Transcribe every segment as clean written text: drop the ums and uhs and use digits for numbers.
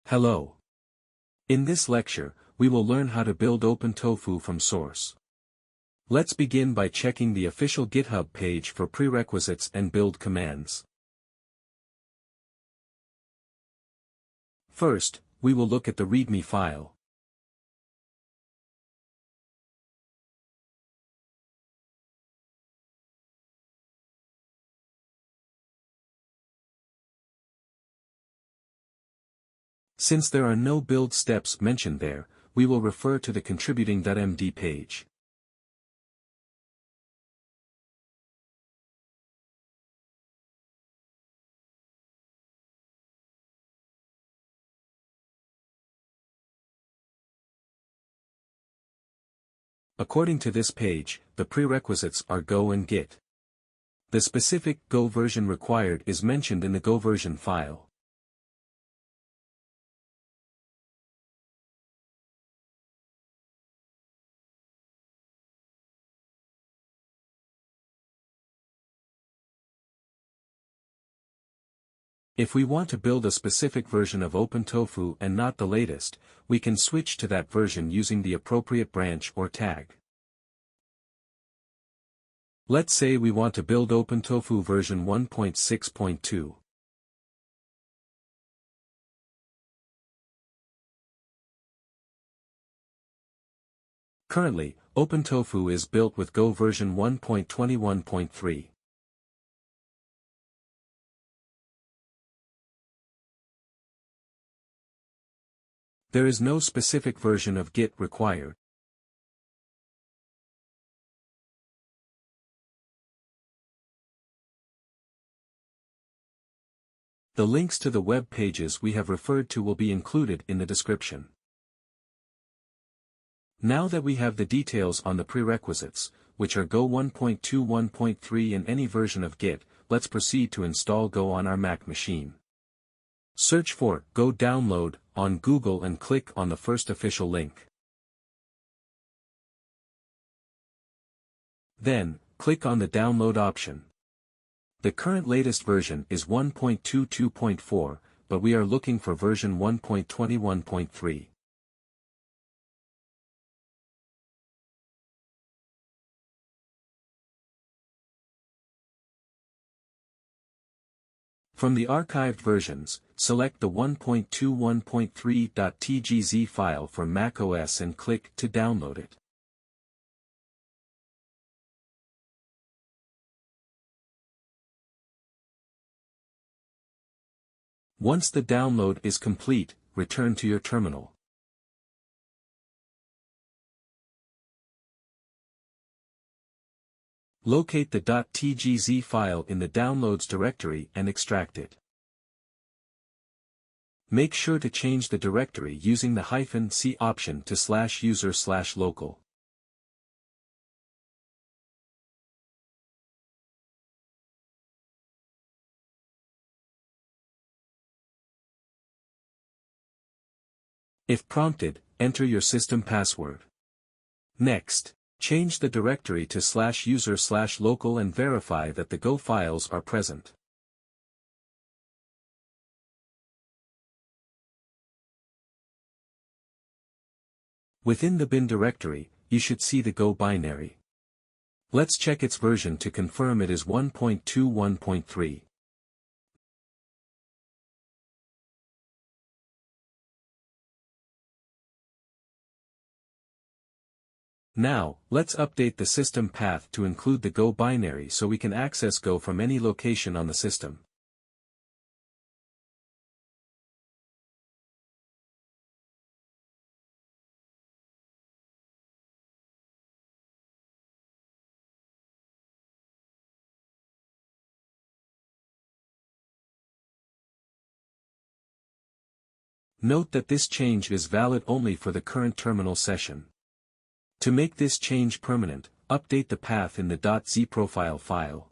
Hello. In this lecture, we will learn how to build OpenTofu from source. Let's begin by checking the official GitHub page for prerequisites and build commands. First, we will look at the README file. Since there are no build steps mentioned there, we will refer to the contributing.md page. According to this page, the prerequisites are Go and Git. The specific Go version required is mentioned in the Go version file. If we want to build a specific version of OpenTofu and not the latest, we can switch to that version using the appropriate branch or tag. Let's say we want to build OpenTofu version 1.6.2. Currently, OpenTofu is built with Go version 1.21.3. There is no specific version of Git required. The links to the web pages we have referred to will be included in the description. Now that we have the details on the prerequisites, which are Go 1.2.1.3 and any version of Git, let's proceed to install Go on our Mac machine. Search for Go Download on Google and click on the first official link. Then, click on the download option. The current latest version is 1.22.4, but we are looking for version 1.21.3. From the archived versions, select the 1.21.3.tgz file for macOS and click to download it. Once the download is complete, return to your terminal. Locate the .tgz file in the Downloads directory and extract it. Make sure to change the directory using the -c option to /user/local. If prompted, enter your system password. Next, change the directory to /user/local and verify that the Go files are present. Within the bin directory, you should see the Go binary. Let's check its version to confirm it is 1.21.3. Now, let's update the system path to include the Go binary so we can access Go from any location on the system. Note that this change is valid only for the current terminal session. To make this change permanent, update the path in the .zprofile file.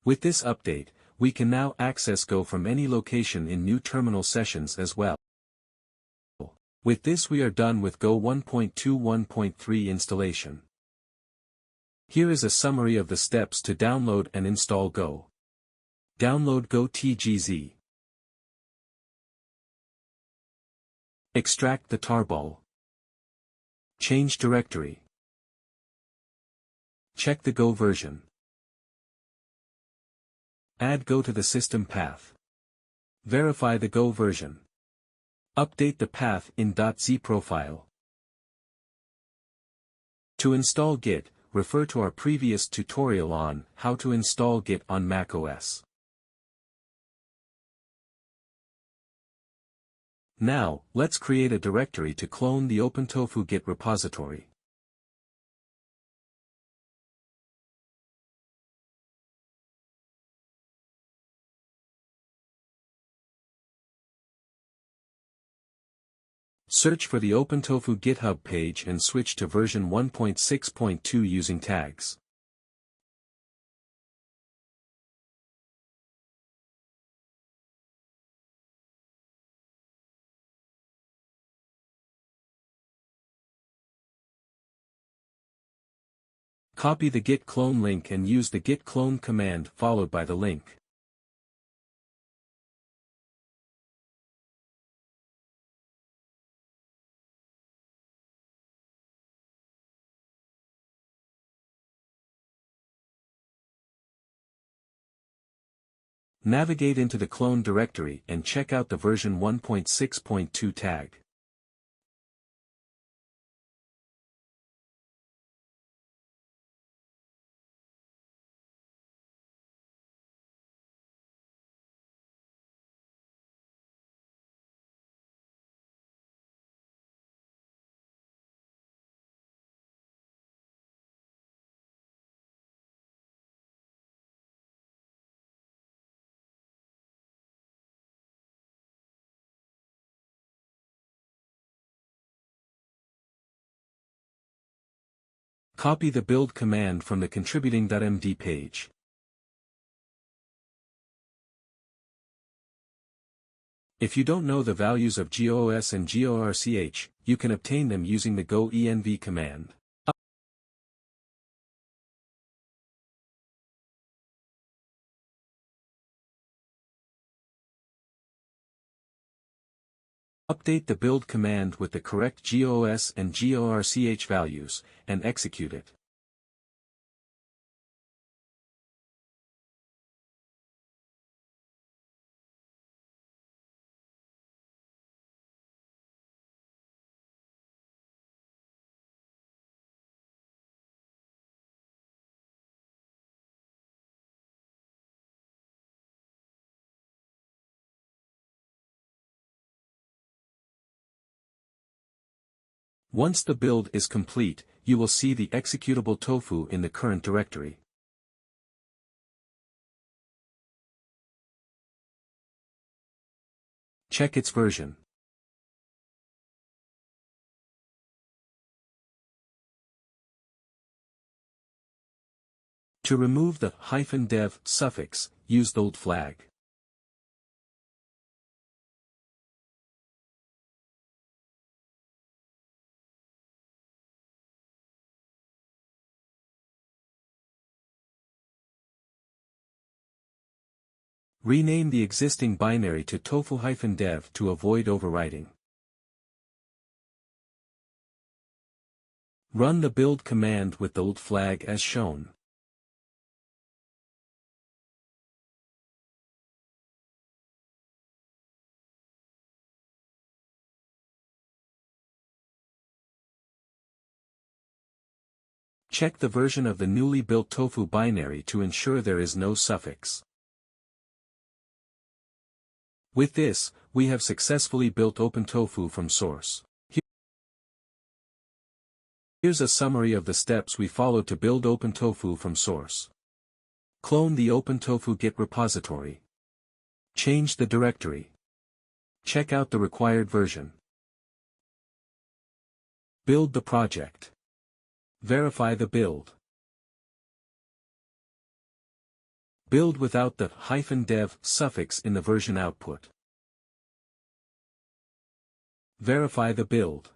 With this update, we can now access Go from any location in new terminal sessions as well. With this we are done with Go 1.2.1.3 installation. Here is a summary of the steps to download and install Go. Download Go TGZ. Extract the tarball. Change directory. Check the Go version. Add Go to the system path. Verify the Go version. Update the path in .z profile. To install Git, refer to our previous tutorial on how to install Git on macOS. Now, let's create a directory to clone the OpenTofu Git repository. Search for the OpenTofu GitHub page and switch to version 1.6.2 using tags. Copy the git clone link and use the git clone command followed by the link. Navigate into the clone directory and check out the version 1.6.2 tag. Copy the build command from the contributing.md page. If you don't know the values of GOS and GORCH, you can obtain them using the go env command. Update the build command with the correct GOS and GORCH values, and execute it. Once the build is complete, you will see the executable tofu in the current directory. Check its version. To remove the -dev suffix, use the flag. Rename the existing binary to tofu-dev to avoid overwriting. Run the build command with the flag as shown. Check the version of the newly built tofu binary to ensure there is no suffix. With this, we have successfully built OpenTofu from source. Here's a summary of the steps we followed to build OpenTofu from source. Clone the OpenTofu Git repository. Change the directory. Check out the required version. Build the project. Verify the build. Build without the "-dev" suffix in the version output. Verify the build.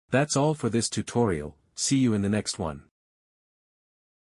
That's all for this tutorial, see you in the next one.